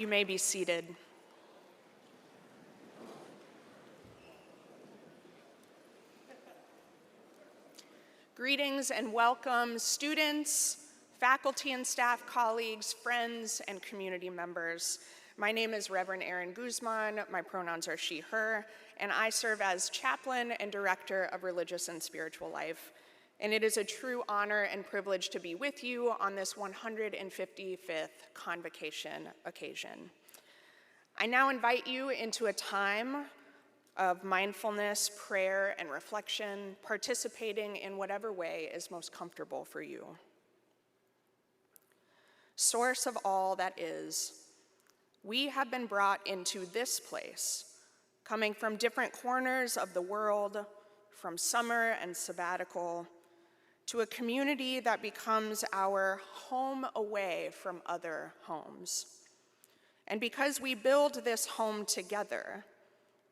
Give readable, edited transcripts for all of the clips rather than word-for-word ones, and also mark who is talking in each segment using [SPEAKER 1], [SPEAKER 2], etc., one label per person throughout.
[SPEAKER 1] You may be seated. Greetings and welcome, students, faculty and staff colleagues, friends, and community members. My name is Reverend Erin Guzman. My pronouns are she, her, and I serve as chaplain and director of religious and spiritual life. And it is a true honor and privilege to be with you on this 155th Convocation occasion. I now invite you into a time of mindfulness, prayer, and reflection, participating in whatever way is most comfortable for you. Source of all that is, we have been brought into this place, coming from different corners of the world, from summer and sabbatical, to a community that becomes our home away from other homes. And because we build this home together,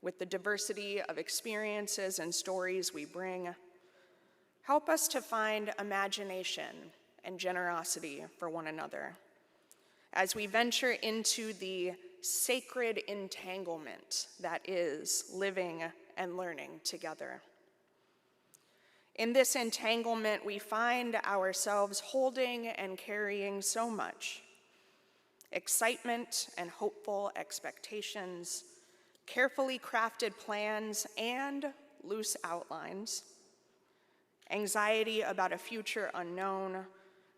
[SPEAKER 1] with the diversity of experiences and stories we bring, help us to find imagination and generosity for one another as we venture into the sacred entanglement that is living and learning together. In this entanglement, we find ourselves holding and carrying so much: excitement and hopeful expectations, carefully crafted plans and loose outlines, anxiety about a future unknown,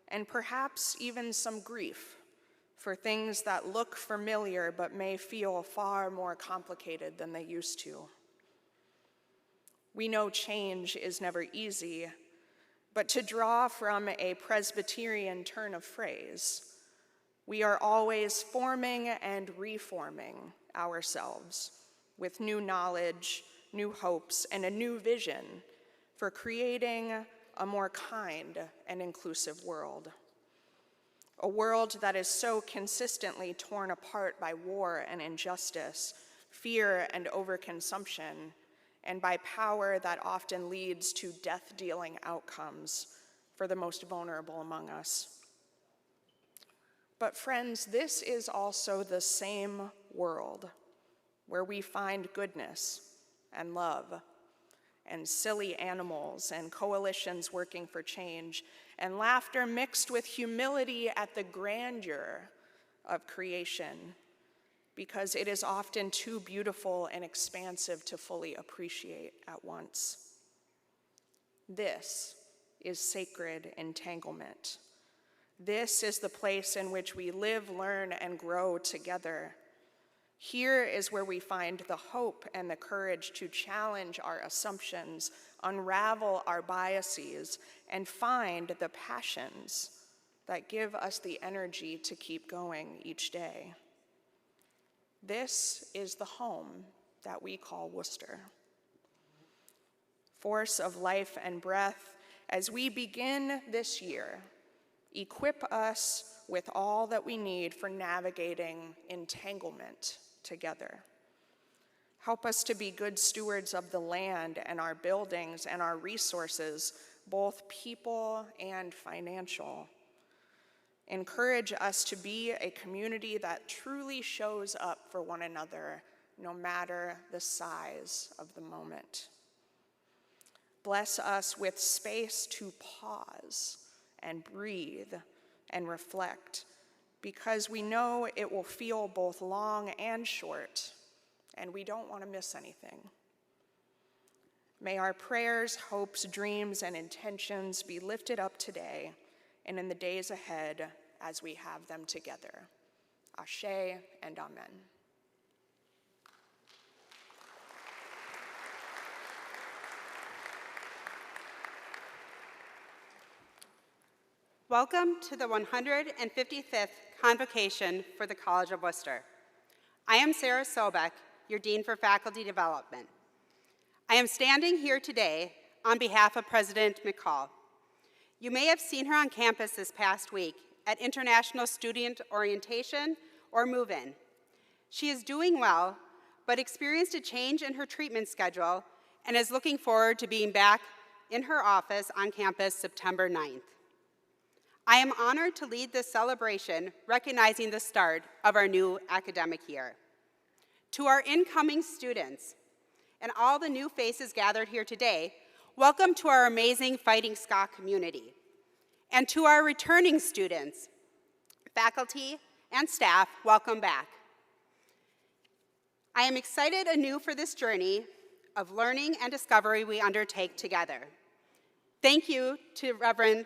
[SPEAKER 1] and perhaps even some grief for things that look familiar but may feel far more complicated than they used to. We know change is never easy, but to draw from a Presbyterian turn of phrase, we are always forming and reforming ourselves with new knowledge, new hopes, and a new vision for creating a more kind and inclusive world. A world that is so consistently torn apart by war and injustice, fear and overconsumption, and by power that often leads to death-dealing outcomes for the most vulnerable among us. But friends, this is also the same world where we find goodness and love and silly animals and coalitions working for change and laughter mixed with humility at the grandeur of creation, because it is often too beautiful and expansive to fully appreciate at once. This is sacred entanglement. This is the place in which we live, learn, and grow together. Here is where we find the hope and the courage to challenge our assumptions, unravel our biases, and find the passions that give us the energy to keep going each day. This is the home that we call Wooster. Force of life and breath, as we begin this year, equip us with all that we need for navigating entanglement together. Help us to be good stewards of the land and our buildings and our resources, both people and financial. Encourage us to be a community that truly shows up for one another, no matter the size of the moment. Bless us with space to pause and breathe and reflect, because we know it will feel both long and short, and we don't want to miss anything. May our prayers, hopes, dreams, and intentions be lifted up today and in the days ahead as we have them together. Ashe and amen.
[SPEAKER 2] Welcome to the 155th Convocation for the College of Wooster. I am Sarah Sobek, your Dean for Faculty Development. I am standing here today on behalf of President McCall. You may have seen her on campus this past week at International Student Orientation or Move-In. She is doing well, but experienced a change in her treatment schedule and is looking forward to being back in her office on campus September 9th. I am honored to lead this celebration recognizing the start of our new academic year. To our incoming students and all the new faces gathered here today, welcome to our amazing Fighting Scott community. And to our returning students, faculty, and staff, welcome back. I am excited anew for this journey of learning and discovery we undertake together. Thank you to Reverend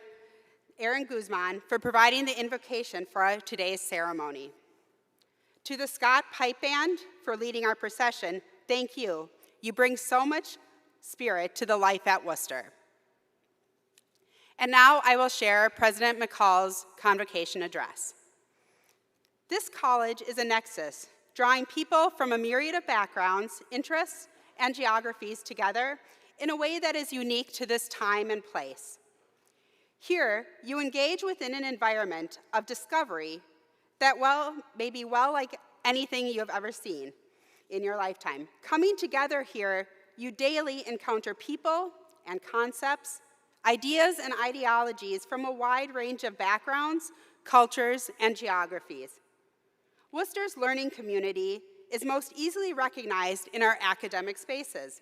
[SPEAKER 2] Aaron Guzman for providing the invocation for today's ceremony. To the Scott Pipe Band for leading our procession, thank you. You bring so much spirit to the life at Wooster. And now I will share President McCall's Convocation address. This college is a nexus, drawing people from a myriad of backgrounds, interests, and geographies together in a way that is unique to this time and place. Here, you engage within an environment of discovery that may be like anything you have ever seen in your lifetime. Coming together here, you daily encounter people and concepts, ideas and ideologies from a wide range of backgrounds, cultures, and geographies. Wooster's learning community is most easily recognized in our academic spaces,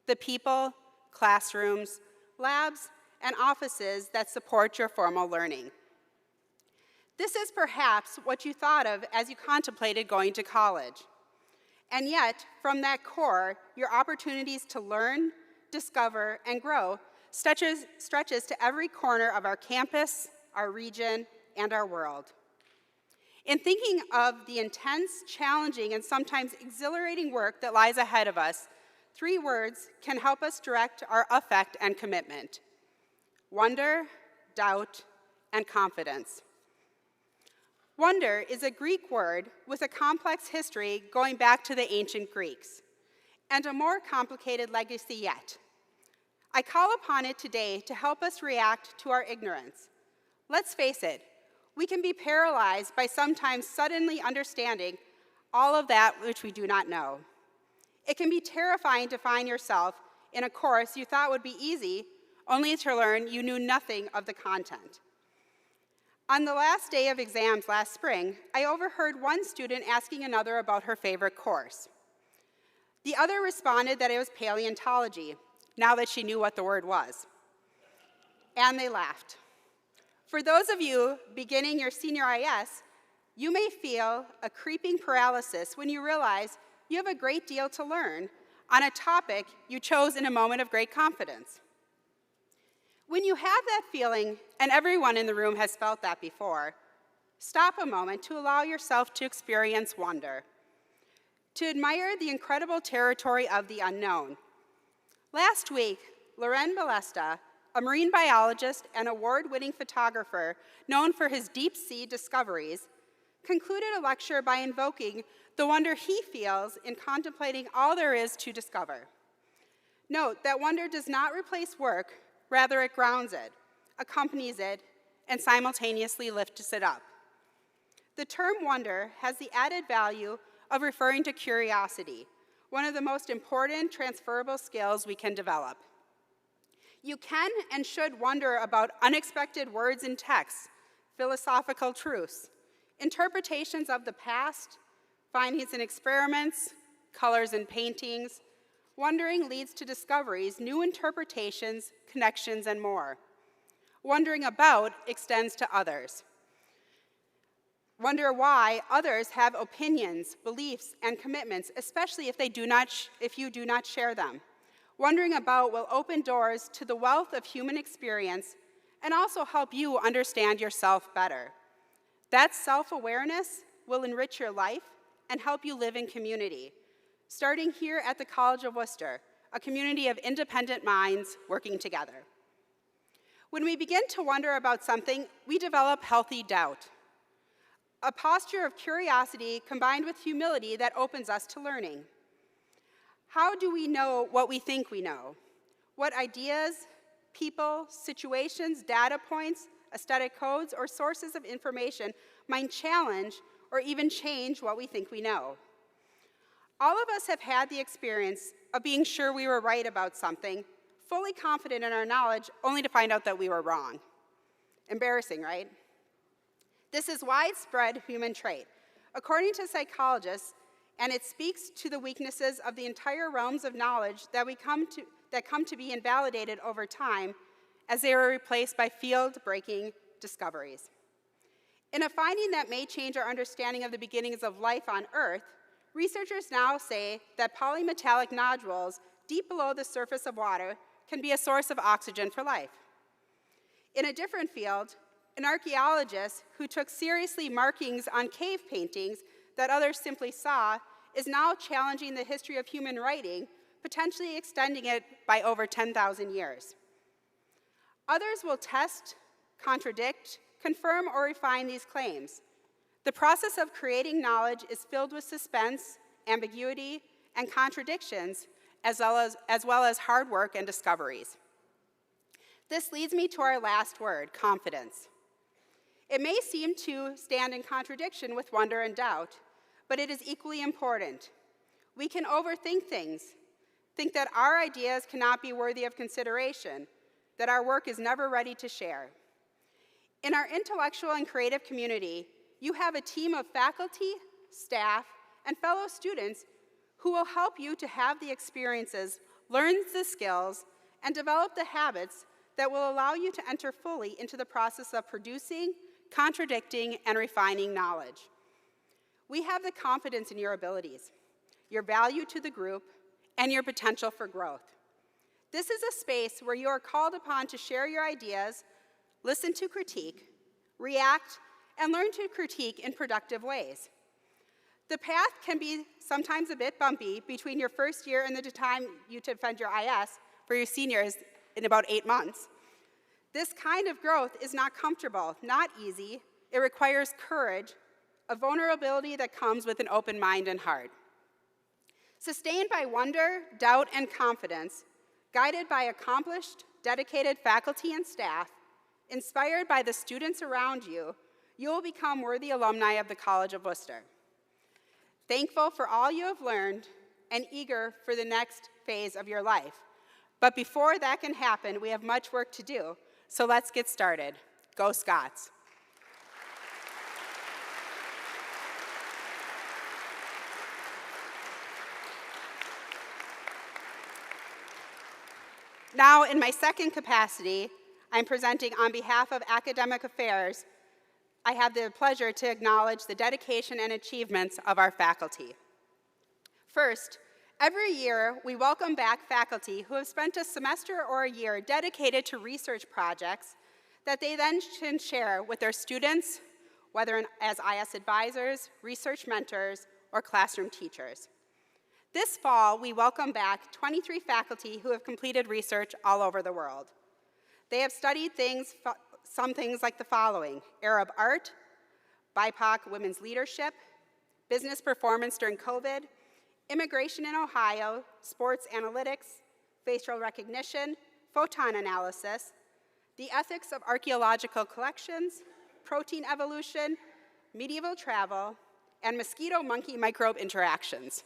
[SPEAKER 2] the people, classrooms, labs, and offices that support your formal learning. This is perhaps what you thought of as you contemplated going to college. And yet, from that core, your opportunities to learn, discover, and grow stretches to every corner of our campus, our region, and our world. In thinking of the intense, challenging, and sometimes exhilarating work that lies ahead of us, 3 words can help us direct our affect and commitment: wonder, doubt, and confidence. Wonder is a Greek word with a complex history going back to the ancient Greeks, and a more complicated legacy yet. I call upon it today to help us react to our ignorance. Let's face it, we can be paralyzed by sometimes suddenly understanding all of that which we do not know. It can be terrifying to find yourself in a course you thought would be easy, only to learn you knew nothing of the content. On the last day of exams last spring, I overheard one student asking another about her favorite course. The other responded that it was paleontology, now that she knew what the word was. And they laughed. For those of you beginning your senior IS, you may feel a creeping paralysis when you realize you have a great deal to learn on a topic you chose in a moment of great confidence. When you have that feeling, and everyone in the room has felt that before, stop a moment to allow yourself to experience wonder, to admire the incredible territory of the unknown. Last week, Loren Balesta, a marine biologist and award-winning photographer known for his deep-sea discoveries, concluded a lecture by invoking the wonder he feels in contemplating all there is to discover. Note that wonder does not replace work, rather it grounds it, accompanies it, and simultaneously lifts it up. The term wonder has the added value of referring to curiosity, one of the most important transferable skills we can develop. You can and should wonder about unexpected words in texts, philosophical truths, interpretations of the past, findings in experiments, colors in paintings. Wondering leads to discoveries, new interpretations, connections, and more. Wondering about extends to others. Wonder why others have opinions, beliefs, and commitments, especially if you do not share them. Wondering about will open doors to the wealth of human experience and also help you understand yourself better. That self-awareness will enrich your life and help you live in community, starting here at the College of Wooster, a community of independent minds working together. When we begin to wonder about something, we develop healthy doubt, a posture of curiosity combined with humility that opens us to learning. How do we know what we think we know? What ideas, people, situations, data points, aesthetic codes, or sources of information might challenge or even change what we think we know? All of us have had the experience of being sure we were right about something, fully confident in our knowledge, only to find out that we were wrong. Embarrassing, right? This is widespread human trait, according to psychologists, and it speaks to the weaknesses of the entire realms of knowledge that come to be invalidated over time as they are replaced by field-breaking discoveries. In a finding that may change our understanding of the beginnings of life on Earth, researchers now say that polymetallic nodules deep below the surface of water can be a source of oxygen for life. In a different field, an archaeologist who took seriously markings on cave paintings that others simply saw is now challenging the history of human writing, potentially extending it by over 10,000 years. Others will test, contradict, confirm, or refine these claims. The process of creating knowledge is filled with suspense, ambiguity, and contradictions, as well as hard work and discoveries. This leads me to our last word, confidence. It may seem to stand in contradiction with wonder and doubt, but it is equally important. We can overthink things, think that our ideas cannot be worthy of consideration, that our work is never ready to share. In our intellectual and creative community, you have a team of faculty, staff, and fellow students who will help you to have the experiences, learn the skills, and develop the habits that will allow you to enter fully into the process of producing, contradicting, and refining knowledge. We have the confidence in your abilities, your value to the group, and your potential for growth. This is a space where you are called upon to share your ideas, listen to critique, react, and learn to critique in productive ways. The path can be sometimes a bit bumpy between your first year and the time you defend your IS for your seniors in about 8 months. This kind of growth is not comfortable, not easy. It requires courage, a vulnerability that comes with an open mind and heart. Sustained by wonder, doubt, and confidence, guided by accomplished, dedicated faculty and staff, inspired by the students around you, you will become worthy alumni of the College of Wooster. Thankful for all you have learned and eager for the next phase of your life. But before that can happen, we have much work to do, so let's get started. Go Scots! Now, in my second capacity, I'm presenting on behalf of Academic Affairs. I have the pleasure to acknowledge the dedication and achievements of our faculty. First, every year we welcome back faculty who have spent a semester or a year dedicated to research projects that they then can share with their students, whether as IS advisors, research mentors, or classroom teachers. This fall, we welcome back 23 faculty who have completed research all over the world. They have studied some things like the following: Arab art, BIPOC women's leadership, business performance during COVID, immigration in Ohio, sports analytics, facial recognition, photon analysis, the ethics of archaeological collections, protein evolution, medieval travel, and mosquito-monkey microbe interactions.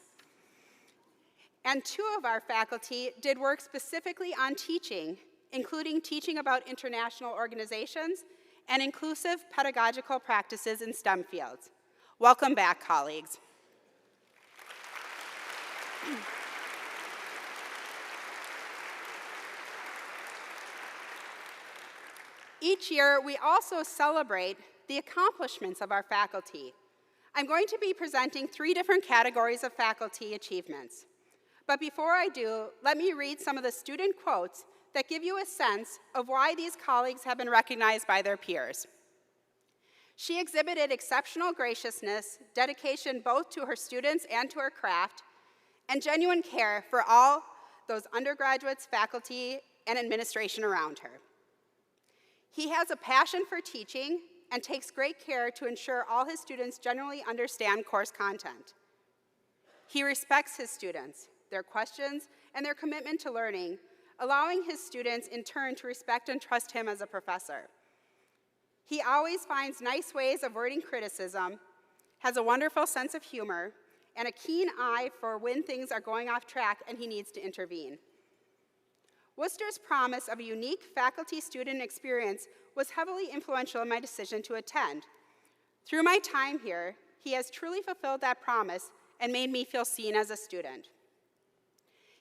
[SPEAKER 2] And 2 of our faculty did work specifically on teaching, including teaching about international organizations and inclusive pedagogical practices in STEM fields. Welcome back, colleagues. Each year, we also celebrate the accomplishments of our faculty. I'm going to be presenting 3 different categories of faculty achievements. But before I do, let me read some of the student quotes that give you a sense of why these colleagues have been recognized by their peers. She exhibited exceptional graciousness, dedication both to her students and to her craft, and genuine care for all those undergraduates, faculty, and administration around her. He has a passion for teaching and takes great care to ensure all his students generally understand course content. He respects his students, their questions, and their commitment to learning, allowing his students in turn to respect and trust him as a professor. He always finds nice ways of wording criticism, has a wonderful sense of humor, and a keen eye for when things are going off track and he needs to intervene. Wooster's promise of a unique faculty-student experience was heavily influential in my decision to attend. Through my time here, he has truly fulfilled that promise and made me feel seen as a student.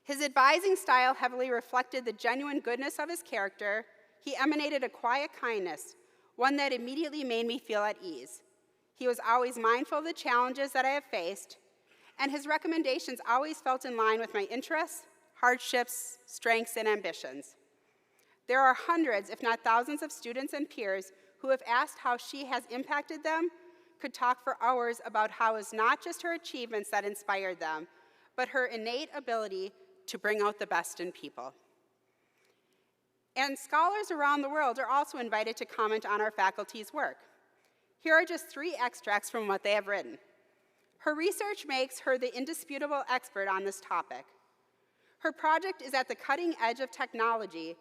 [SPEAKER 2] His advising style heavily reflected the genuine goodness of his character. He emanated a quiet kindness, one that immediately made me feel at ease. He was always mindful of the challenges that I have faced, and his recommendations always felt in line with my interests, hardships, strengths, and ambitions. There are hundreds, if not thousands, of students and peers who have asked how she has impacted them, could talk for hours about how it was not just her achievements that inspired them, but her innate ability to bring out the best in people. And scholars around the world are also invited to comment on our faculty's work. Here are just 3 extracts from what they have written. Her research makes her the indisputable expert on this topic. Her project is at the cutting edge of technology,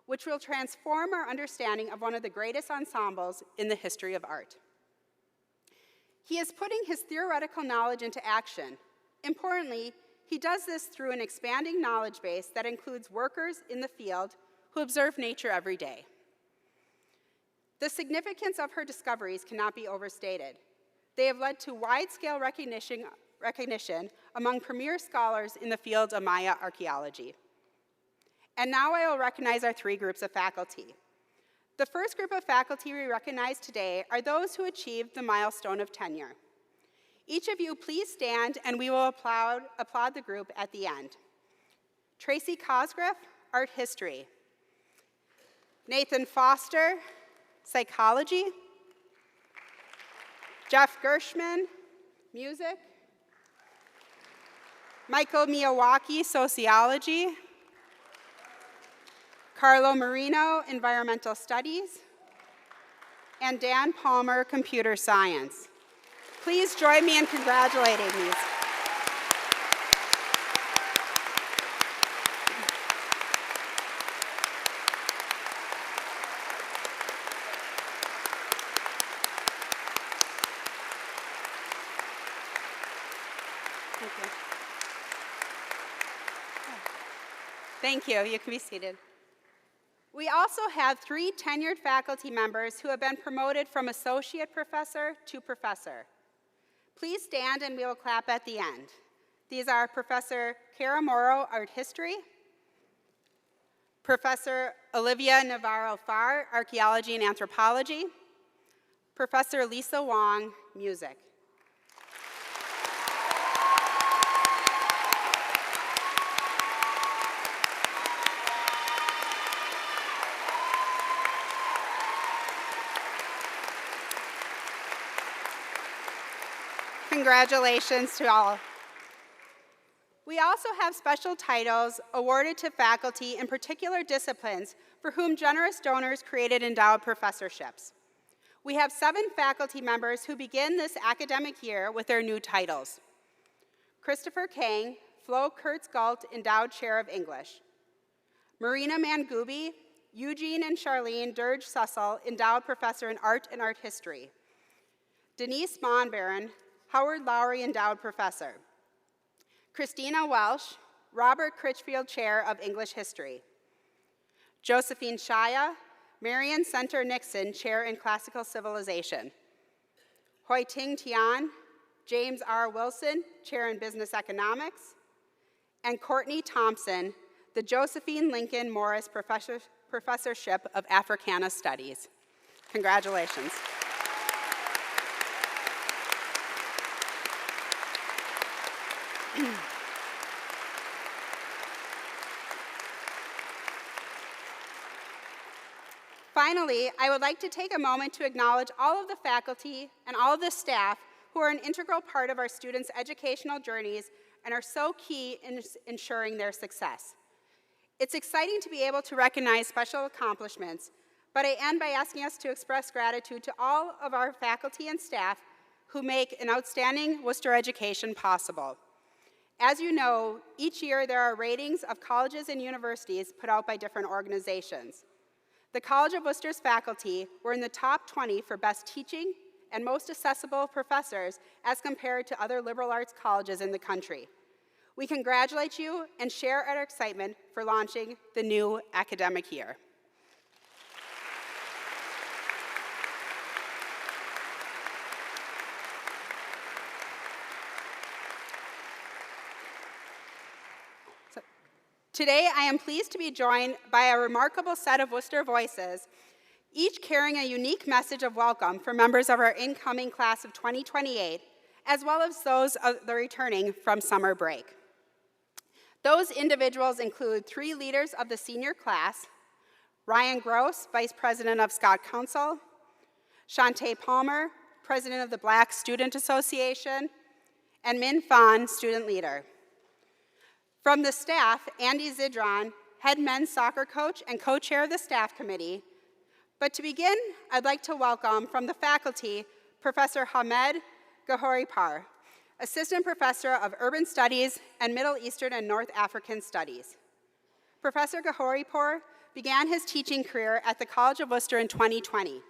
[SPEAKER 2] which will transform our understanding of one of the greatest ensembles in the history of art. He is putting his theoretical knowledge into action. Importantly, he does this through an expanding knowledge base that includes workers in the field who observe nature every day. The significance of her discoveries cannot be overstated. They have led to wide-scale recognition among premier scholars in the field of Maya archaeology. And now I will recognize our 3 groups of faculty. The first group of faculty we recognize today are those who achieved the milestone of tenure. Each of you please stand and we will applaud the group at the end. Tracy Cosgriff, Art History. Nathan Foster, Psychology. Jeff Gershman, Music. Michael Miyawaki, Sociology. Carlo Marino, Environmental Studies. And Dan Palmer, Computer Science. Please join me in congratulating these. Thank you. You can be seated. We also have 3 tenured faculty members who have been promoted from associate professor to professor. Please stand and we will clap at the end. These are Professor Cara Morrow, Art History, Professor Olivia Navarro-Farr, Archaeology and Anthropology, Professor Lisa Wong, Music. Congratulations to all. We also have special titles awarded to faculty in particular disciplines for whom generous donors created endowed professorships. We have 7 faculty members who begin this academic year with their new titles. Christopher Kang, Flo Kurtz-Galt, Endowed Chair of English. Marina Mangubi, Eugene and Charlene Dirge-Sussel, Endowed Professor in Art and Art History. Denise Monbaron, Howard Lowry Endowed Professor. Christina Welsh, Robert Critchfield Chair of English History. Josephine Shaya, Marion Center Nixon Chair in Classical Civilization. Hoi Ting Tian, James R. Wilson, Chair in Business Economics. And Courtney Thompson, the Josephine Lincoln Morris Professorship of Africana Studies. Congratulations. Finally, I would like to take a moment to acknowledge all of the faculty and all of the staff who are an integral part of our students' educational journeys and are so key in ensuring their success. It's exciting to be able to recognize special accomplishments, but I end by asking us to express gratitude to all of our faculty and staff who make an outstanding Wooster education possible. As you know, each year there are ratings of colleges and universities put out by different organizations. The College of Wooster's faculty were in the top 20 for best teaching and most accessible professors as compared to other liberal arts colleges in the country. We congratulate you and share our excitement for launching the new academic year. Today, I am pleased to be joined by a remarkable set of Wooster voices, each carrying a unique message of welcome for members of our incoming class of 2028, as well as those of the returning from summer break. Those individuals include 3 leaders of the senior class: Ryan Gross, Vice President of Scott Council; Shante Palmer, President of the Black Student Association; and Min Fan, Student Leader. From the staff, Andy Zidron, head men's soccer coach and co-chair of the staff committee. But to begin, I'd like to welcome from the faculty, Professor Hammed Gori, Assistant Professor of Urban Studies and Middle Eastern and North African Studies. Professor Gori began his teaching career at the College of Wooster in 2020.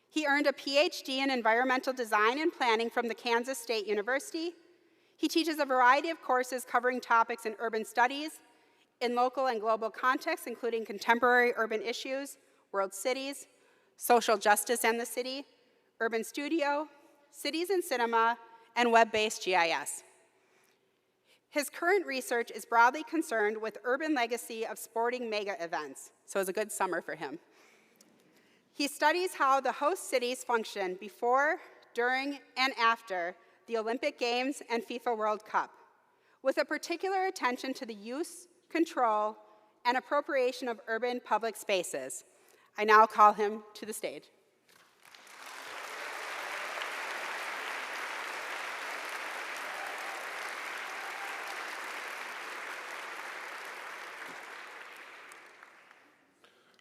[SPEAKER 2] He earned a PhD in Environmental Design and Planning from the Kansas State University. He teaches a variety of courses covering topics in urban studies, in local and global contexts, including contemporary urban issues, world cities, social justice and the city, urban studio, cities and cinema, and web-based GIS. His current research is broadly concerned with urban legacy of sporting mega events, so it was a good summer for him. He studies how the host cities function before, during, and after the Olympic Games and FIFA World Cup, with a particular attention to the use, control, and appropriation of urban public spaces. I now call him to the stage.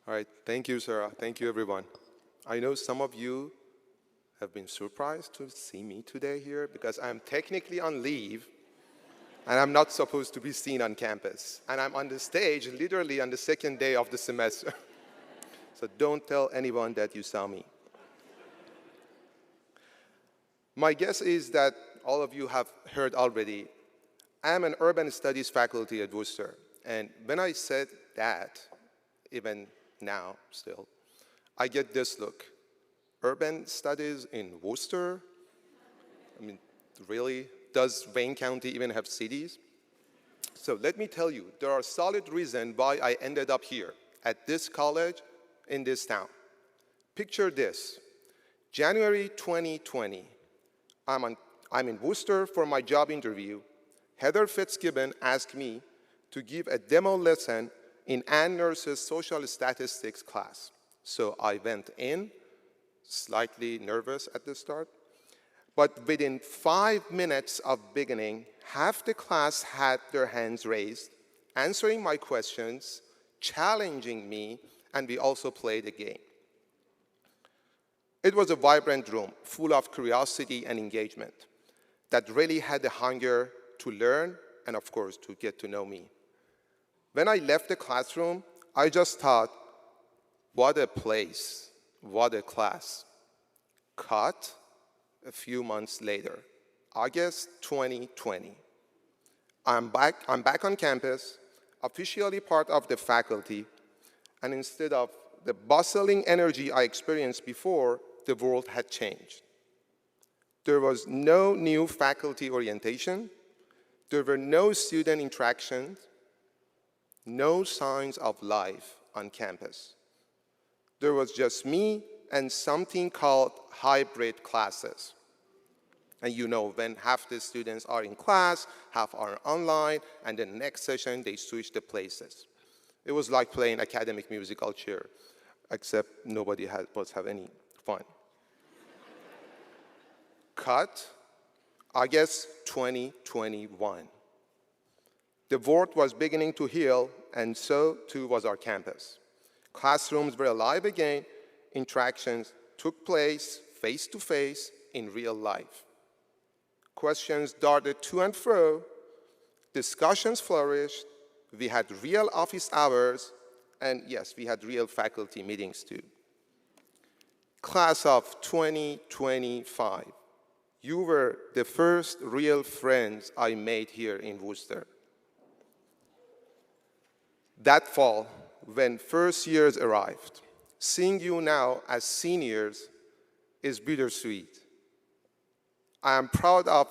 [SPEAKER 3] All right, thank you, Sarah. Thank you, everyone. I know some of you have been surprised to see me today here because I'm technically on leave and I'm not supposed to be seen on campus. And I'm on the stage literally on the second day of the semester. So don't tell anyone that you saw me. My guess is that all of you have heard already, I'm an urban studies faculty at Wooster. And when I said that, even now still, I get this look. Urban studies in Wooster? I mean, really? Does Wayne County even have cities? So let me tell you, there are solid reasons why I ended up here at this college in this town. Picture this. January 2020, I'm in Wooster for my job interview. Heather Fitzgibbon asked me to give a demo lesson in Ann Nurse's social statistics class. So I went in, slightly nervous at the start, but within 5 minutes of beginning, half the class had their hands raised, answering my questions, challenging me, and we also played a game. It was a vibrant room, full of curiosity and engagement, that really had the hunger to learn and, of course, to get to know me. When I left the classroom, I just thought, what a place, what a class. Cut a few months later, August 2020. I'm back on campus, officially part of the faculty, and instead of the bustling energy I experienced before, the world had changed. There was no new faculty orientation, there were no student interactions, no signs of life on campus. There was just me and something called hybrid classes. And you know, when half the students are in class, half are online, and the next session they switch the places. It was like playing academic musical chair, except nobody was having any fun. Cut, August 2021. The world was beginning to heal, and so too was our campus. Classrooms were alive again, interactions took place face-to-face in real life. Questions darted to and fro, discussions flourished, we had real office hours, and yes, we had real faculty meetings too. Class of 2025, you were the first real friends I made here in Wooster. That fall, when first years arrived, seeing you now as seniors is bittersweet. I am proud of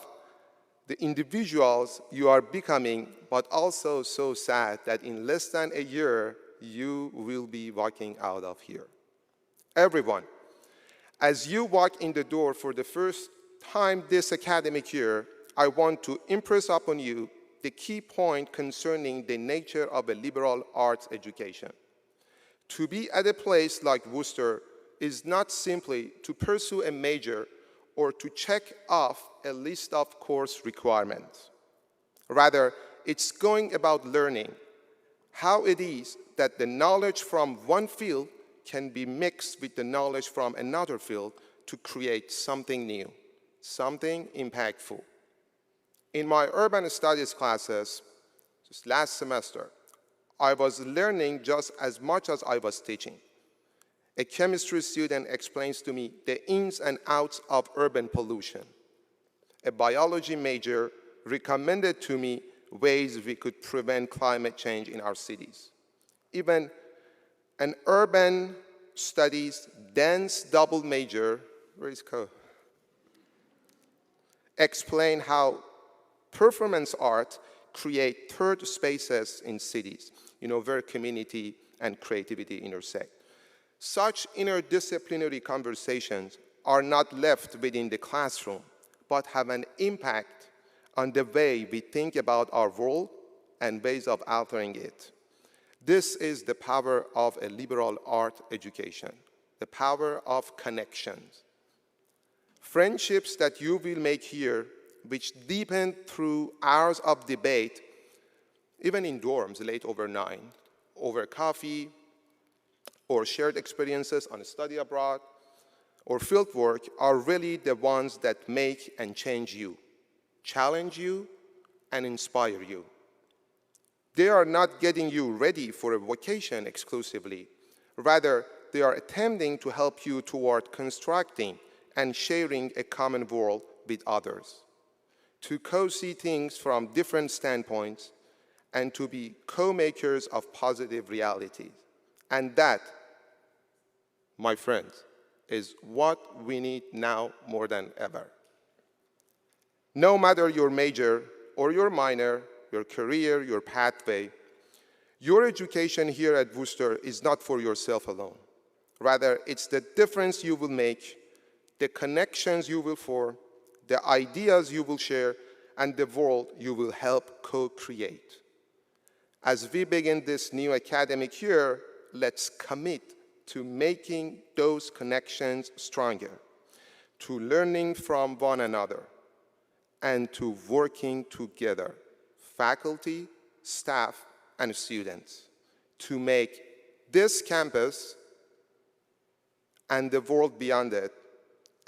[SPEAKER 3] the individuals you are becoming, but also so sad that in less than a year, you will be walking out of here. Everyone, as you walk in the door for the first time this academic year, I want to impress upon you the key point concerning the nature of a liberal arts education. To be at a place like Wooster is not simply to pursue a major or to check off a list of course requirements. Rather, it's going about learning how it is that the knowledge from one field can be mixed with the knowledge from another field to create something new, something impactful. In my urban studies classes, just last semester, I was learning just as much as I was teaching. A chemistry student explains to me the ins and outs of urban pollution. A biology major recommended to me ways we could prevent climate change in our cities. Even an urban studies dense double major, where is Co? Explain how performance art create third spaces in cities, where community and creativity intersect. Such interdisciplinary conversations are not left within the classroom, but have an impact on the way we think about our world and ways of altering it. This is the power of a liberal art education, the power of connections. Friendships that you will make here, which deepen through hours of debate, even in dorms late overnight, over coffee, or shared experiences on a study abroad, or field work, are really the ones that make and change you, challenge you, and inspire you. They are not getting you ready for a vocation exclusively. Rather, they are attempting to help you toward constructing and sharing a common world with others, to co-see things from different standpoints, and to be co-makers of positive realities. And that, my friends, is what we need now more than ever. No matter your major or your minor, your career, your pathway, your education here at Wooster is not for yourself alone. Rather, it's the difference you will make, the connections you will form, the ideas you will share, and the world you will help co-create. As we begin this new academic year, let's commit to making those connections stronger, to learning from one another, and to working together, faculty, staff, and students, to make this campus and the world beyond it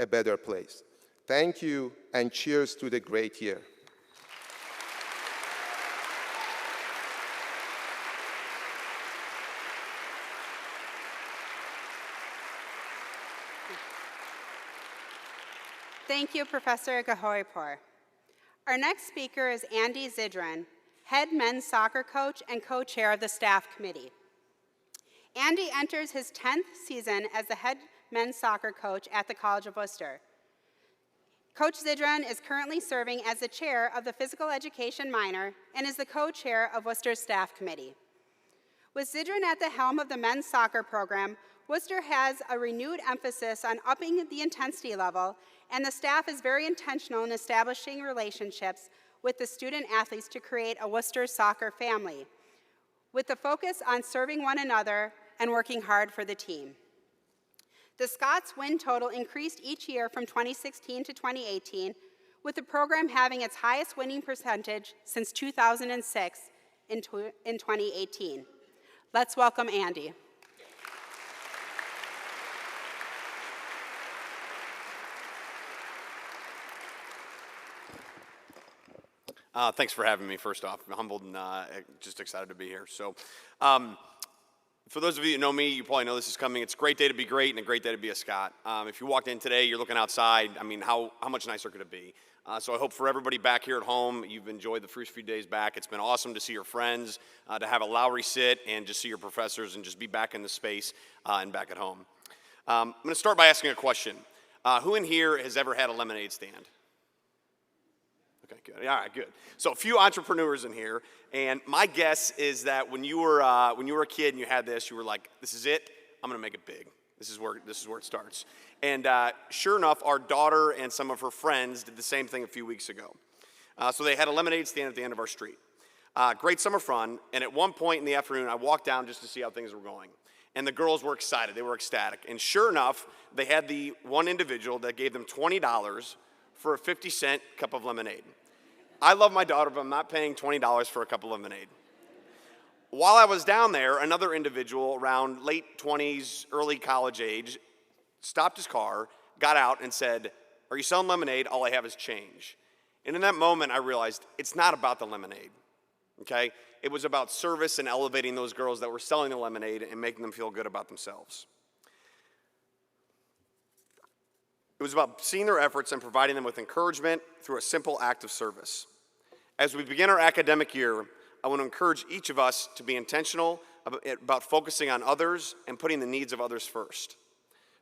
[SPEAKER 3] a better place. Thank you, and cheers to the great year.
[SPEAKER 2] Thank you, Professor Gahoripour. Our next speaker is Andy Zidron, head men's soccer coach and co-chair of the staff committee. Andy enters his 10th season as the head men's soccer coach at the College of Wooster. Coach Zidron is currently serving as the chair of the physical education minor and is the co-chair of Wooster's staff committee. With Zidron at the helm of the men's soccer program, Wooster has a renewed emphasis on upping the intensity level, and the staff is very intentional in establishing relationships with the student athletes to create a Wooster soccer family, with the focus on serving one another and working hard for the team. The Scots win total increased each year from 2016 to 2018, with the program having its highest winning percentage since 2006 in 2018. Let's welcome Andy.
[SPEAKER 4] Thanks for having me, first off. I'm humbled and just excited to be here. So, For those of you that know me, you probably know this is coming. It's a great day to be great and a great day to be a Scott. If you walked in today, you're looking outside, I mean, how much nicer could it be? So I hope for everybody back here at home, you've enjoyed the first few days back. It's been awesome to see your friends, to have a Lowry sit and just see your professors and just be back in the space and back at home. I'm going to start by asking a question. Who in here has ever had a lemonade stand? Okay, good. All right, good. So a few entrepreneurs in here, and my guess is that when you were a kid and you had this, you were like, "This is it. I'm going to make it big. This is where it starts." And sure enough, our daughter and some of her friends did the same thing a few weeks ago. So they had a lemonade stand at the end of our street. Great summer fun. And at one point in the afternoon, I walked down just to see how things were going. And the girls were excited. They were ecstatic. And sure enough, they had the one individual that gave them $20 for a 50-cent cup of lemonade. I love my daughter, but I'm not paying $20 for a cup of lemonade. While I was down there, another individual around late 20s, early college age, stopped his car, got out and said, "Are you selling lemonade? All I have is change." And in that moment, I realized it's not about the lemonade, okay? It was about service and elevating those girls that were selling the lemonade and making them feel good about themselves. It was about seeing their efforts and providing them with encouragement through a simple act of service. As we begin our academic year, I want to encourage each of us to be intentional about focusing on others and putting the needs of others first.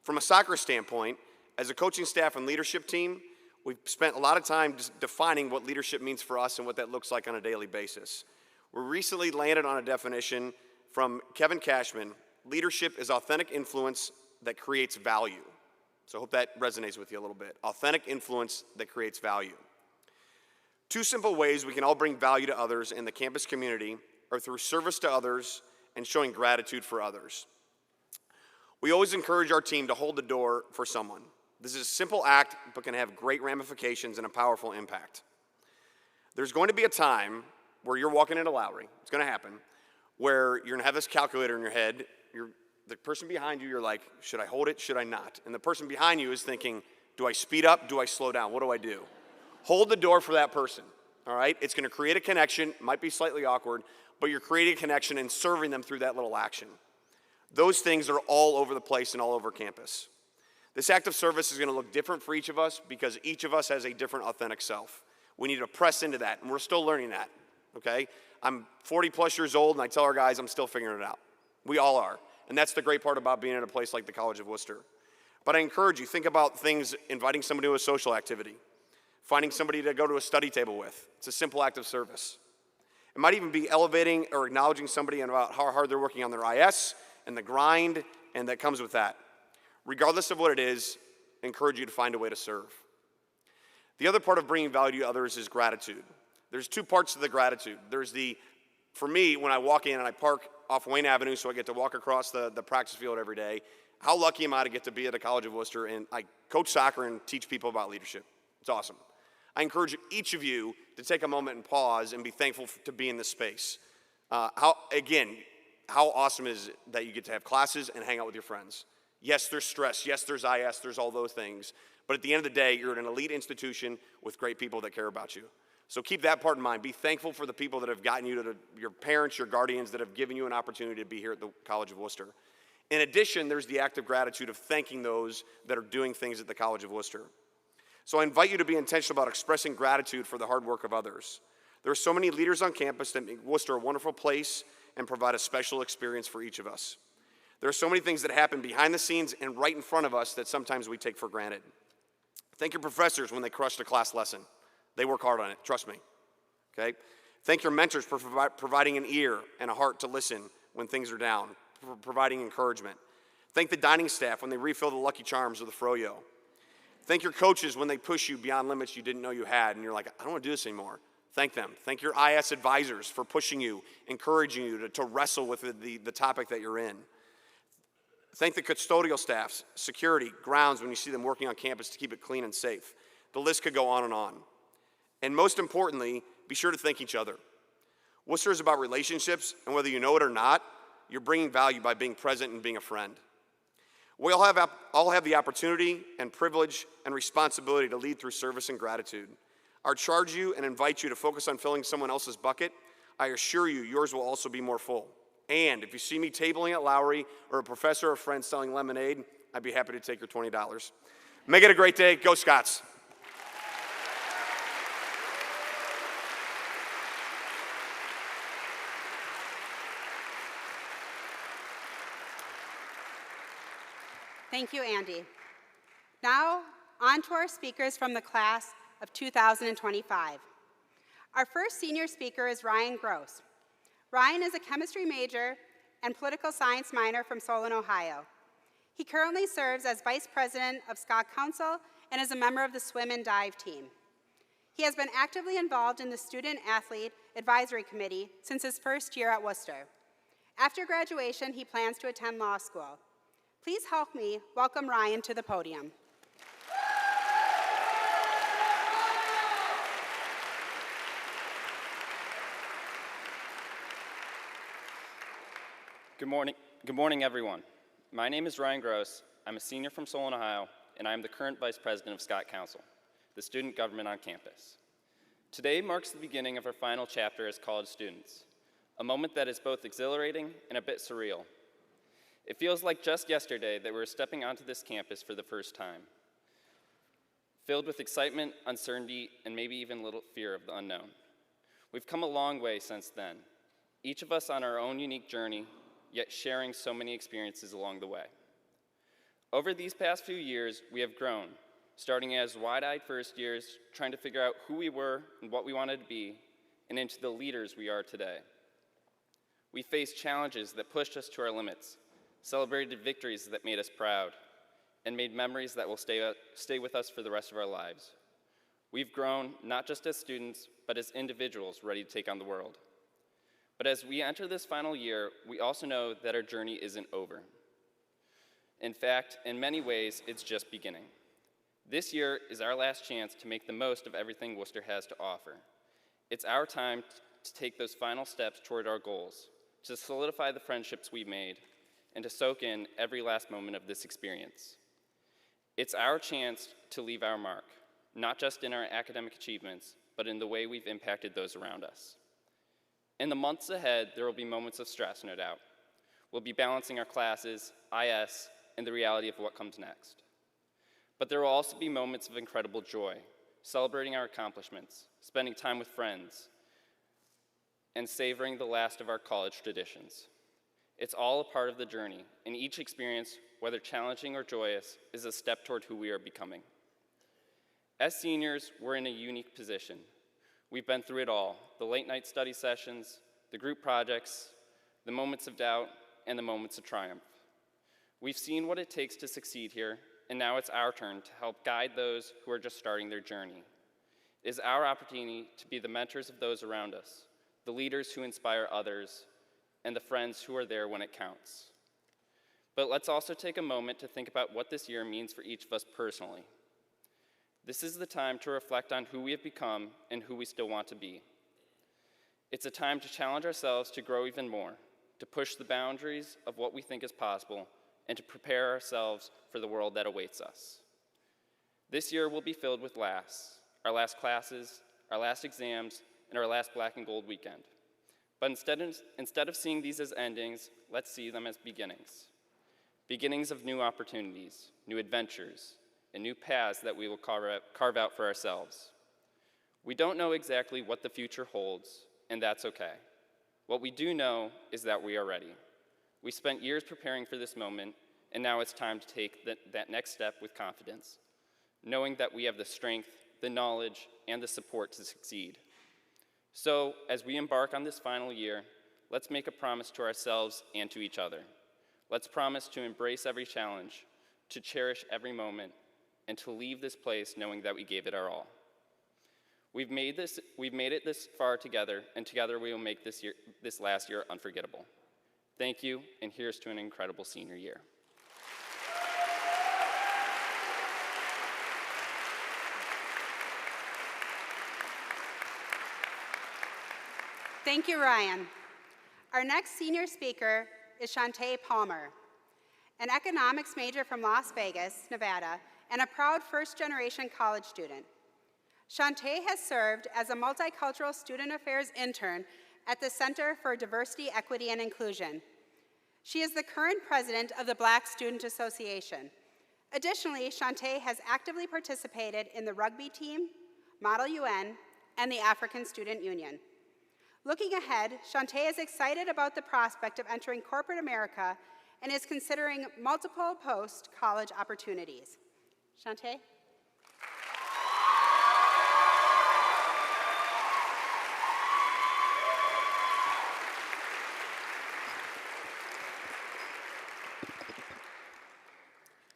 [SPEAKER 4] From a soccer standpoint, as a coaching staff and leadership team, we've spent a lot of time just defining what leadership means for us and what that looks like on a daily basis. We recently landed on a definition from Kevin Cashman: leadership is authentic influence that creates value. So I hope that resonates with you a little bit. Authentic influence that creates value. Two simple ways we can all bring value to others in the campus community are through service to others and showing gratitude for others. We always encourage our team to hold the door for someone. This is a simple act, but can have great ramifications and a powerful impact. There's going to be a time where you're walking into Lowry, it's going to happen, where you're going to have this calculator in your head. The person behind you, you're like, should I hold it, should I not? And the person behind you is thinking, do I speed up, do I slow down, what do I do? Hold the door for that person, all right? It's going to create a connection, might be slightly awkward, but you're creating a connection and serving them through that little action. Those things are all over the place and all over campus. This act of service is going to look different for each of us because each of us has a different authentic self. We need to press into that, and we're still learning that, okay? I'm 40 plus years old, and I tell our guys I'm still figuring it out. We all are, and that's the great part about being at a place like the College of Wooster. But I encourage you, think about things, inviting somebody to a social activity, finding somebody to go to a study table with. It's a simple act of service. It might even be elevating or acknowledging somebody about how hard they're working on their IS and the grind, and that comes with that. Regardless of what it is, I encourage you to find a way to serve. The other part of bringing value to others is gratitude. There's two parts to the gratitude. There's for me, when I walk in and I park off Wayne Avenue so I get to walk across the practice field every day, how lucky am I to get to be at the College of Wooster and I coach soccer and teach people about leadership. It's awesome. I encourage each of you to take a moment and pause and be thankful to be in this space. How awesome is it that you get to have classes and hang out with your friends? Yes, there's stress. Yes, there's IS. There's all those things. But at the end of the day, you're at an elite institution with great people that care about you. So keep that part in mind. Be thankful for the people that have gotten you to your parents, your guardians that have given you an opportunity to be here at the College of Wooster. In addition, there's the act of gratitude of thanking those that are doing things at the College of Wooster. So I invite you to be intentional about expressing gratitude for the hard work of others. There are so many leaders on campus that make Wooster a wonderful place and provide a special experience for each of us. There are so many things that happen behind the scenes and right in front of us that sometimes we take for granted. Thank your professors when they crushed a class lesson. They work hard on it, trust me, okay? Thank your mentors for providing an ear and a heart to listen when things are down, for providing encouragement. Thank the dining staff when they refill the Lucky Charms or the Froyo. Thank your coaches when they push you beyond limits you didn't know you had and you're like, I don't want to do this anymore. Thank them. Thank your IS advisors for pushing you, encouraging you to wrestle with the topic that you're in. Thank the custodial staffs, security, grounds when you see them working on campus to keep it clean and safe. The list could go on and on. And most importantly, be sure to thank each other. Wooster is about relationships, and whether you know it or not, you're bringing value by being present and being a friend. We all have the opportunity and privilege and responsibility to lead through service and gratitude. I charge you and invite you to focus on filling someone else's bucket. I assure you, yours will also be more full. And if you see me tabling at Lowry or a professor or friend selling lemonade, I'd be happy to take your $20. Make it a great day. Go Scots.
[SPEAKER 2] Thank you, Andy. Now, on to our speakers from the class of 2025. Our first senior speaker is Ryan Gross. Ryan is a chemistry major and political science minor from Solon, Ohio. He currently serves as vice president of Scott Council and is a member of the swim and dive team. He has been actively involved in the Student Athlete Advisory Committee since his first year at Wooster. After graduation, he plans to attend law school. Please help me welcome Ryan to the podium.
[SPEAKER 5] Good morning, everyone. My name is Ryan Gross. I'm a senior from Solon, Ohio, and I am the current vice president of Scott Council, the student government on campus. Today marks the beginning of our final chapter as college students, a moment that is both exhilarating and a bit surreal. It feels like just yesterday that we're stepping onto this campus for the first time, filled with excitement, uncertainty, and maybe even a little fear of the unknown. We've come a long way since then, each of us on our own unique journey, yet sharing so many experiences along the way. Over these past few years, we have grown, starting as wide-eyed first years, trying to figure out who we were and what we wanted to be, and into the leaders we are today. We faced challenges that pushed us to our limits, celebrated victories that made us proud, and made memories that will stay with us for the rest of our lives. We've grown not just as students, but as individuals ready to take on the world. But as we enter this final year, we also know that our journey isn't over. In fact, in many ways, it's just beginning. This year is our last chance to make the most of everything Wooster has to offer. It's our time to take those final steps toward our goals, to solidify the friendships we've made, and to soak in every last moment of this experience. It's our chance to leave our mark, not just in our academic achievements, but in the way we've impacted those around us. In the months ahead, there will be moments of stress, no doubt. We'll be balancing our classes, IS, and the reality of what comes next. But there will also be moments of incredible joy, celebrating our accomplishments, spending time with friends, and savoring the last of our college traditions. It's all a part of the journey, and each experience, whether challenging or joyous, is a step toward who we are becoming. As seniors, we're in a unique position. We've been through it all, the late-night study sessions, the group projects, the moments of doubt, and the moments of triumph. We've seen what it takes to succeed here, and now it's our turn to help guide those who are just starting their journey. It is our opportunity to be the mentors of those around us, the leaders who inspire others, and the friends who are there when it counts. But let's also take a moment to think about what this year means for each of us personally. This is the time to reflect on who we have become and who we still want to be. It's a time to challenge ourselves to grow even more, to push the boundaries of what we think is possible, and to prepare ourselves for the world that awaits us. This year will be filled with laughs, our last classes, our last exams, and our last black and gold weekend. But instead of seeing these as endings, let's see them as beginnings. Beginnings of new opportunities, new adventures, and new paths that we will carve out for ourselves. We don't know exactly what the future holds, and that's okay. What we do know is that we are ready. We spent years preparing for this moment, and now it's time to take that next step with confidence, knowing that we have the strength, the knowledge, and the support to succeed. So, as we embark on this final year, let's make a promise to ourselves and to each other. Let's promise to embrace every challenge, to cherish every moment, and to leave this place knowing that we gave it our all. We've made it this far together, and together we will make this last year unforgettable. Thank you, and here's to an incredible senior year.
[SPEAKER 2] Thank you, Ryan. Our next senior speaker is Shante Palmer, an economics major from Las Vegas, Nevada, and a proud first-generation college student. Shante has served as a multicultural student affairs intern at the Center for Diversity, Equity, and Inclusion. She is the current president of the Black Student Association. Additionally, Shante has actively participated in the rugby team, Model UN, and the African Student Union. Looking ahead, Shante is excited about the prospect of entering corporate America and is considering multiple post-college opportunities. Shante?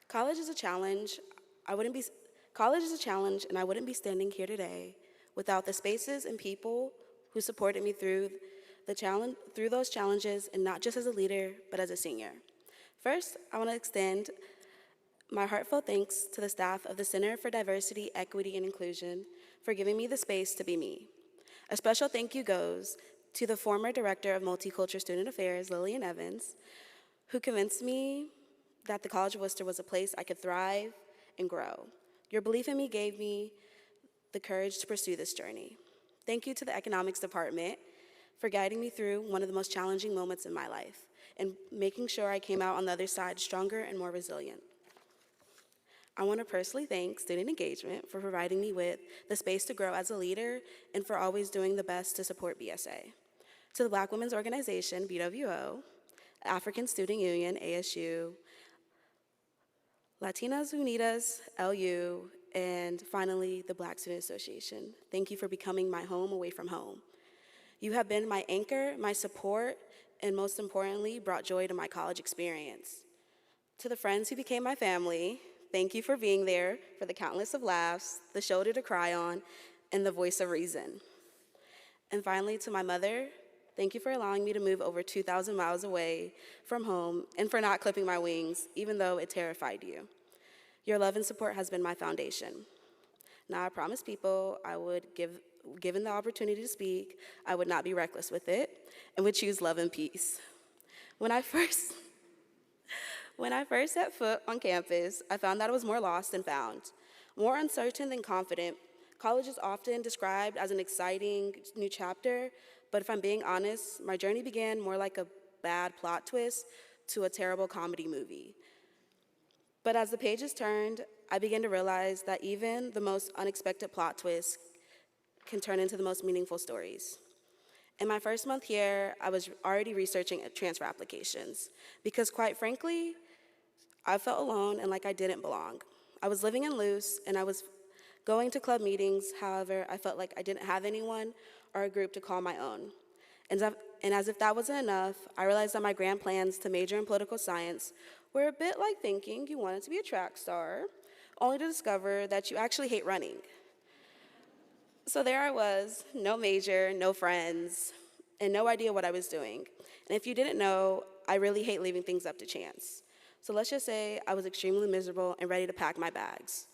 [SPEAKER 6] College is a challenge, and I wouldn't be standing here today without the spaces and people who supported me through those challenges, and not just as a leader, but as a senior. First, I want to extend my heartfelt thanks to the staff of the Center for Diversity, Equity, and Inclusion for giving me the space to be me. A special thank you goes to the former Director of Multicultural Student Affairs, Lillian Evans, who convinced me that the College of Wooster was a place I could thrive and grow. Your belief in me gave me the courage to pursue this journey. Thank you to the Economics Department for guiding me through one of the most challenging moments in my life and making sure I came out on the other side stronger and more resilient. I want to personally thank Student Engagement for providing me with the space to grow as a leader and for always doing the best to support BSA. To the Black Women's Organization, BWO, African Student Union, ASU, Latinas Unidas, LU, and finally, the Black Student Association. Thank you for becoming my home away from home. You have been my anchor, my support, and most importantly, brought joy to my college experience. To the friends who became my family, thank you for being there for the countless of laughs, the shoulder to cry on, and the voice of reason. And finally, to my mother, thank you for allowing me to move over 2,000 miles away from home and for not clipping my wings, even though it terrified you. Your love and support has been my foundation. Now, I promised people I would given the opportunity to speak, I would not be reckless with it and would choose love and peace. When I first set foot on campus, I found that I was more lost than found. More uncertain than confident, college is often described as an exciting new chapter, but if I'm being honest, my journey began more like a bad plot twist to a terrible comedy movie. But as the pages turned, I began to realize that even the most unexpected plot twists can turn into the most meaningful stories. In my first month here, I was already researching transfer applications because, quite frankly, I felt alone and like I didn't belong. I was living in Luce and I was going to club meetings. However, I felt like I didn't have anyone or a group to call my own. And as if that wasn't enough, I realized that my grand plans to major in political science were a bit like thinking you wanted to be a track star, only to discover that you actually hate running. So there I was, no major, no friends, and no idea what I was doing. And if you didn't know, I really hate leaving things up to chance. So let's just say I was extremely miserable and ready to pack my bags.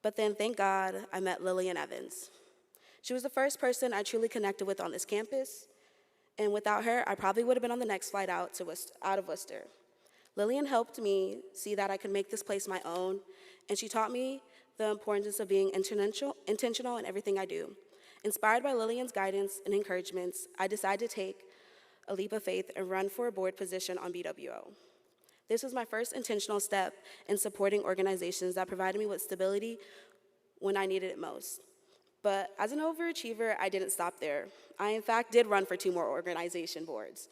[SPEAKER 6] But then, thank God, I met Lillian Evans. She was the first person I truly connected with on this campus, and without her, I probably would have been on the next flight out of Worcester. Lillian helped me see that I could make this place my own, and she taught me the importance of being intentional in everything I do. Inspired by Lillian's guidance and encouragements, I decided to take a leap of faith and run for a board position on BWO. This was my first intentional step in supporting organizations that provided me with stability when I needed it most. But as an overachiever, I didn't stop there. I, in fact, did run for 2 more organization boards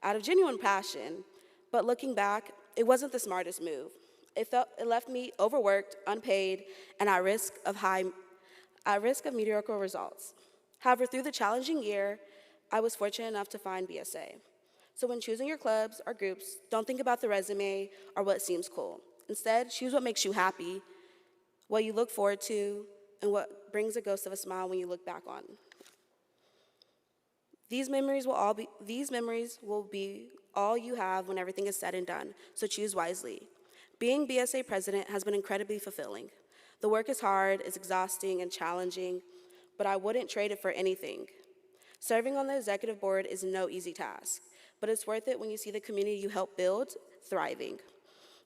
[SPEAKER 6] out of genuine passion, but looking back, it wasn't the smartest move. It left me overworked, unpaid, and at risk of mediocre results. However, through the challenging year, I was fortunate enough to find BSA. So when choosing your clubs or groups, don't think about the resume or what seems cool. Instead, choose what makes you happy, what you look forward to, and what brings a ghost of a smile when you look back on. These memories will be all you have when everything is said and done, so choose wisely. Being BSA president has been incredibly fulfilling. The work is hard, it's exhausting and challenging, but I wouldn't trade it for anything. Serving on the executive board is no easy task, but it's worth it when you see the community you help build thriving.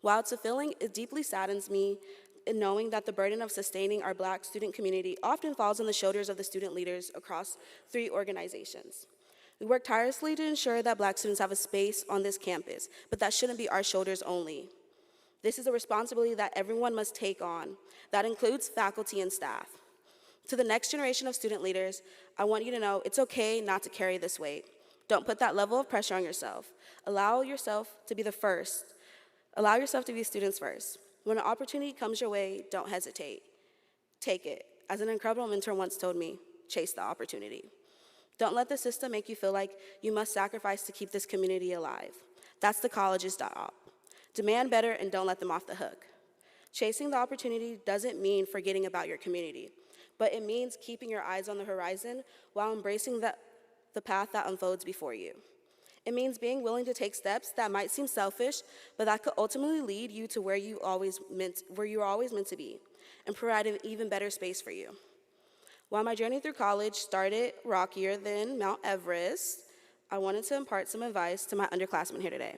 [SPEAKER 6] While it's fulfilling, it deeply saddens me in knowing that the burden of sustaining our Black student community often falls on the shoulders of the student leaders across 3 organizations. We work tirelessly to ensure that Black students have a space on this campus, but that shouldn't be our shoulders only. This is a responsibility that everyone must take on. That includes faculty and staff. To the next generation of student leaders, I want you to know it's okay not to carry this weight. Don't put that level of pressure on yourself. Allow yourself to be the first. Allow yourself to be students first. When an opportunity comes your way, don't hesitate. Take it. As an incredible mentor once told me, chase the opportunity. Don't let the system make you feel like you must sacrifice to keep this community alive. That's the college's job. Demand better and don't let them off the hook. Chasing the opportunity doesn't mean forgetting about your community, but it means keeping your eyes on the horizon while embracing the path that unfolds before you. It means being willing to take steps that might seem selfish, but that could ultimately lead you to where you were always meant to be, and provide an even better space for you. While my journey through college started rockier than Mount Everest, I wanted to impart some advice to my underclassmen here today.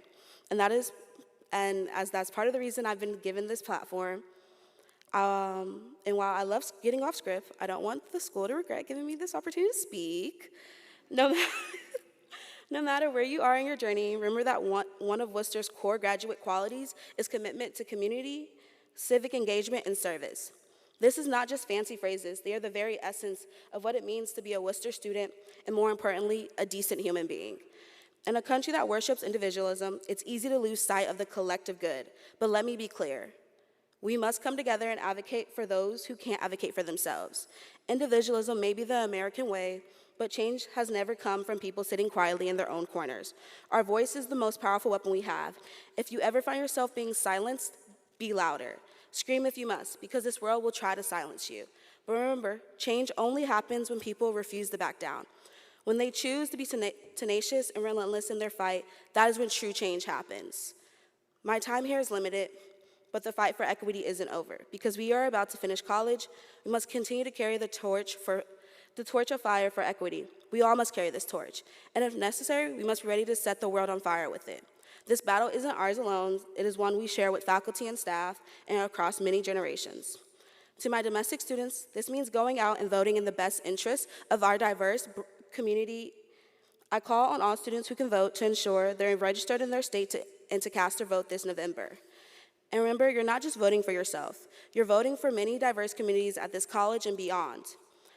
[SPEAKER 6] And as that's part of the reason I've been given this platform, and while I love getting off script, I don't want the school to regret giving me this opportunity to speak. No matter where you are in your journey, remember that one of Wooster's core graduate qualities is commitment to community, civic engagement, and service. This is not just fancy phrases. They are the very essence of what it means to be a Wooster student, and more importantly, a decent human being. In a country that worships individualism, it's easy to lose sight of the collective good. But let me be clear. We must come together and advocate for those who can't advocate for themselves. Individualism may be the American way, but change has never come from people sitting quietly in their own corners. Our voice is the most powerful weapon we have. If you ever find yourself being silenced, be louder. Scream if you must, because this world will try to silence you. But remember, change only happens when people refuse to back down. When they choose to be tenacious and relentless in their fight, that is when true change happens. My time here is limited, but the fight for equity isn't over. Because we are about to finish college, we must continue to carry the torch of fire for equity. We all must carry this torch. And if necessary, we must be ready to set the world on fire with it. This battle isn't ours alone. It is one we share with faculty and staff and across many generations. To my domestic students, this means going out and voting in the best interests of our diverse community. I call on all students who can vote to ensure they're registered in their state and to cast their vote this November. And remember, you're not just voting for yourself. You're voting for many diverse communities at this college and beyond.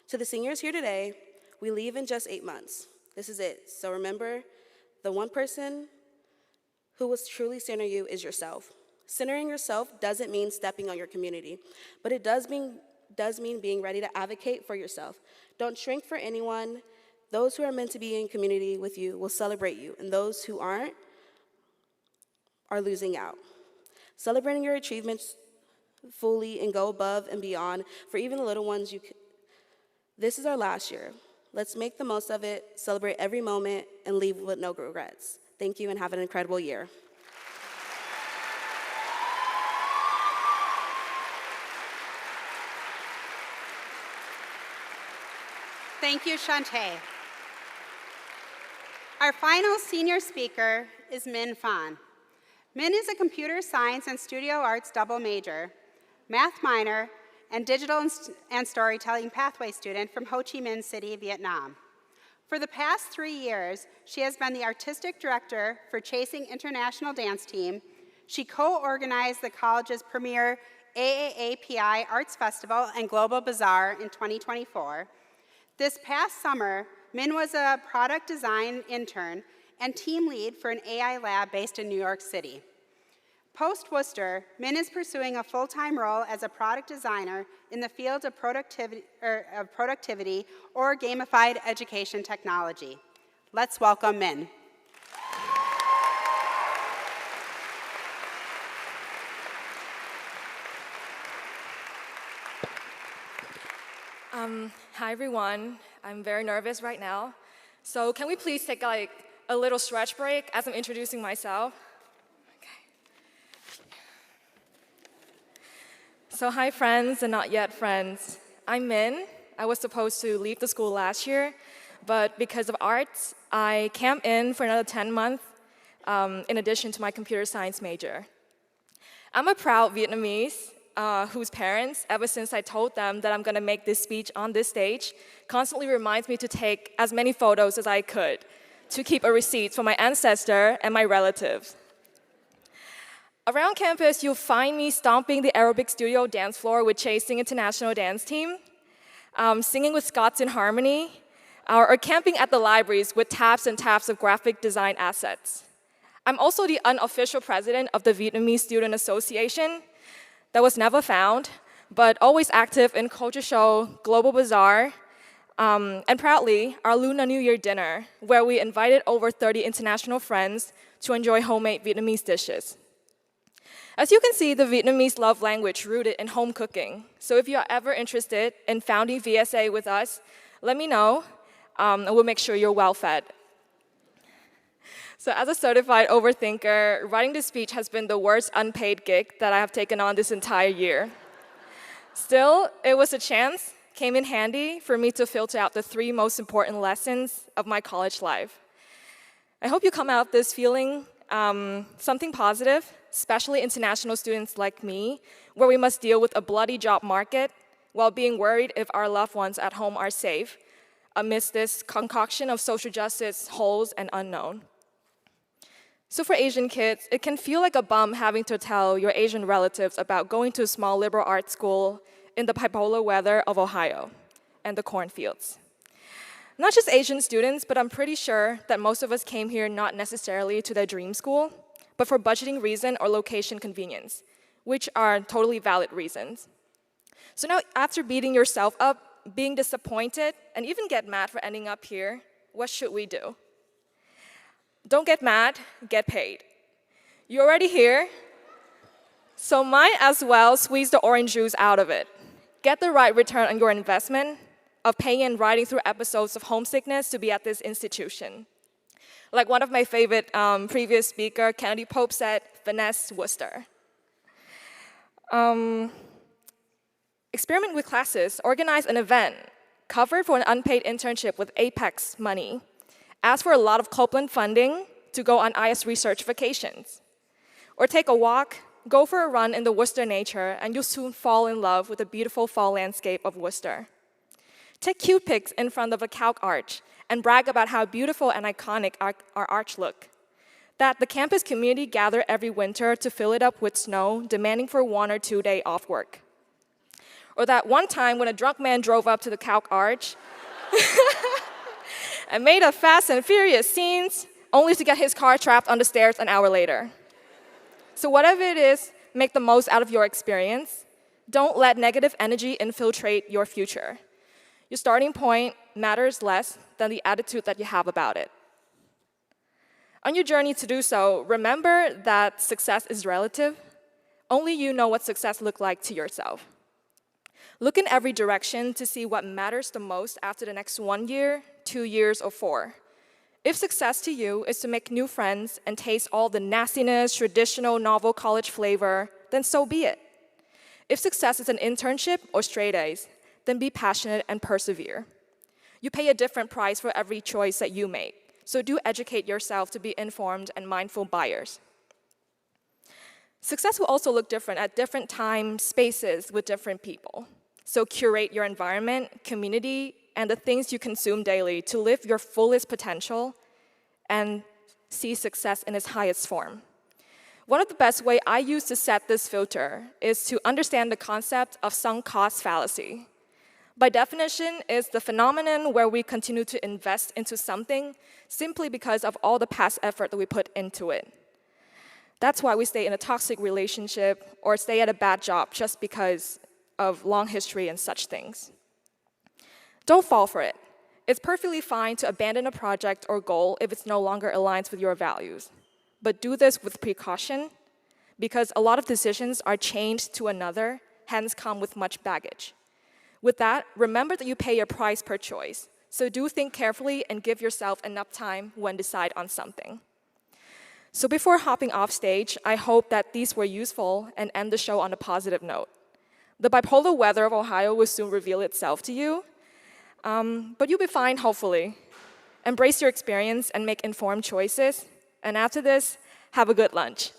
[SPEAKER 6] To the seniors here today, we leave in just 8 months. This is it. So remember, the one person who will truly center you is yourself. Centering yourself doesn't mean stepping on your community, but it does mean being ready to advocate for yourself. Don't shrink for anyone. Those who are meant to be in community with you will celebrate you, and those who aren't are losing out. Celebrating your achievements fully and go above and beyond for even the little ones you can. This is our last year. Let's make the most of it, celebrate every moment, and leave with no regrets. Thank you and have an incredible year.
[SPEAKER 2] Thank you, Shante. Our final senior speaker is Min Phan. Min is a computer science and studio arts double major, math minor, and digital and storytelling pathway student from Ho Chi Minh City, Vietnam. For the past 3 years, she has been the artistic director for Chasing International Dance Team. She co-organized the college's premier AAAPI Arts Festival and Global Bazaar in 2024. This past summer, Min was a product design intern and team lead for an AI lab based in New York City. Post-Wooster, Min is pursuing a full-time role as a product designer in the field of productivity or gamified education technology. Let's welcome Min.
[SPEAKER 7] Hi everyone. I'm very nervous right now. So can we please take a little stretch break as I'm introducing myself? Okay. So hi friends and not yet friends. I'm Min. I was supposed to leave the school last year, but because of arts, I camped in for another 10 months in addition to my computer science major. I'm a proud Vietnamese whose parents, ever since I told them that I'm going to make this speech on this stage, constantly reminds me to take as many photos as I could. to keep a receipt for my ancestor and my relatives. Around campus, you'll find me stomping the aerobic studio dance floor with Chasing International Dance Team, singing with Scots in Harmony, or camping at the libraries with tabs and tabs of graphic design assets. I'm also the unofficial president of the Vietnamese Student Association that was never found, but always active in Culture Show, Global Bazaar, and proudly, our Lunar New Year dinner, where we invited over 30 international friends to enjoy homemade Vietnamese dishes. As you can see, the Vietnamese love language rooted in home cooking. So if you're ever interested in founding VSA with us, let me know, and we'll make sure you're well fed. So as a certified overthinker, writing this speech has been the worst unpaid gig that I have taken on this entire year. Still, it was a chance, came in handy for me to filter out the 3 most important lessons of my college life. I hope you come out this feeling something positive, especially international students like me, where we must deal with a bloody job market while being worried if our loved ones at home are safe amidst this concoction of social justice holes and unknown. So for Asian kids, it can feel like a bum having to tell your Asian relatives about going to a small liberal arts school in the bipolar weather of Ohio and the cornfields. Not just Asian students, but I'm pretty sure that most of us came here not necessarily to their dream school, but for budgeting reason or location convenience, which are totally valid reasons. So now, after beating yourself up, being disappointed, and even get mad for ending up here, what should we do? Don't get mad, get paid. You're already here, so might as well squeeze the orange juice out of it. Get the right return on your investment of paying and riding through episodes of homesickness to be at this institution. Like one of my favorite previous speaker, Kennedy Pope, said, finesse Wooster. Experiment with classes, organize an event, cover for an unpaid internship with Apex money, ask for a lot of Copeland funding to go on IS research vacations, or take a walk, go for a run in the Worcester nature, and you'll soon fall in love with the beautiful fall landscape of Worcester. Take cute pics in front of a calc arch and brag about how beautiful and iconic our arch look. That the campus community gather every winter to fill it up with snow, demanding for 1 or 2 days off work. Or that one time when a drunk man drove up to the calc arch and made a Fast and Furious scenes, only to get his car trapped on the stairs an hour later. So whatever it is, make the most out of your experience. Don't let negative energy infiltrate your future. Your starting point matters less than the attitude that you have about it. On your journey to do so, remember that success is relative. Only you know what success looks like to yourself. Look in every direction to see what matters the most after the next 1 year, 2 years, or 4. If success to you is to make new friends and taste all the nastiness, traditional, novel college flavor, then so be it. If success is an internship or straight A's, then be passionate and persevere. You pay a different price for every choice that you make, so do educate yourself to be informed and mindful buyers. Success will also look different at different time spaces with different people. So curate your environment, community, and the things you consume daily to live your fullest potential and see success in its highest form. One of the best ways I use to set this filter is to understand the concept of sunk cost fallacy. By definition, it's the phenomenon where we continue to invest into something simply because of all the past effort that we put into it. That's why we stay in a toxic relationship or stay at a bad job just because of long history and such things. Don't fall for it. It's perfectly fine to abandon a project or goal if it's no longer aligns with your values. But do this with precaution, because a lot of decisions are chained to another, hence come with much baggage. With that, remember that you pay a price per choice. So do think carefully and give yourself enough time when decide on something. So before hopping off stage, I hope that these were useful and end the show on a positive note. The bipolar weather of Ohio will soon reveal itself to you, but you'll be fine, hopefully. Embrace your experience and make informed choices. And after this, have a good lunch.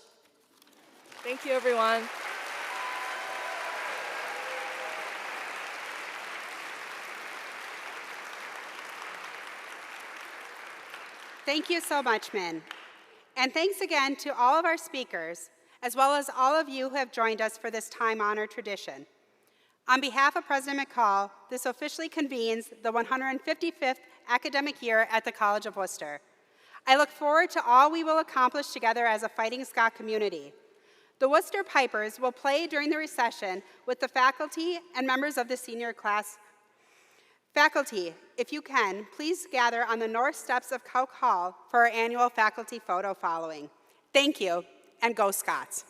[SPEAKER 7] Thank you, everyone.
[SPEAKER 2] Thank you so much, Min. And thanks again to all of our speakers, as well as all of you who have joined us for this time-honored tradition. On behalf of President McCall, this officially convenes the 155th academic year at the College of Wooster. I look forward to all we will accomplish together as a Fighting Scott community. The Wooster Pipers will play during the recession with the faculty and members of the senior class. Faculty, if you can, please gather on the north steps of Coke Hall for our annual faculty photo following. Thank you, and go Scots.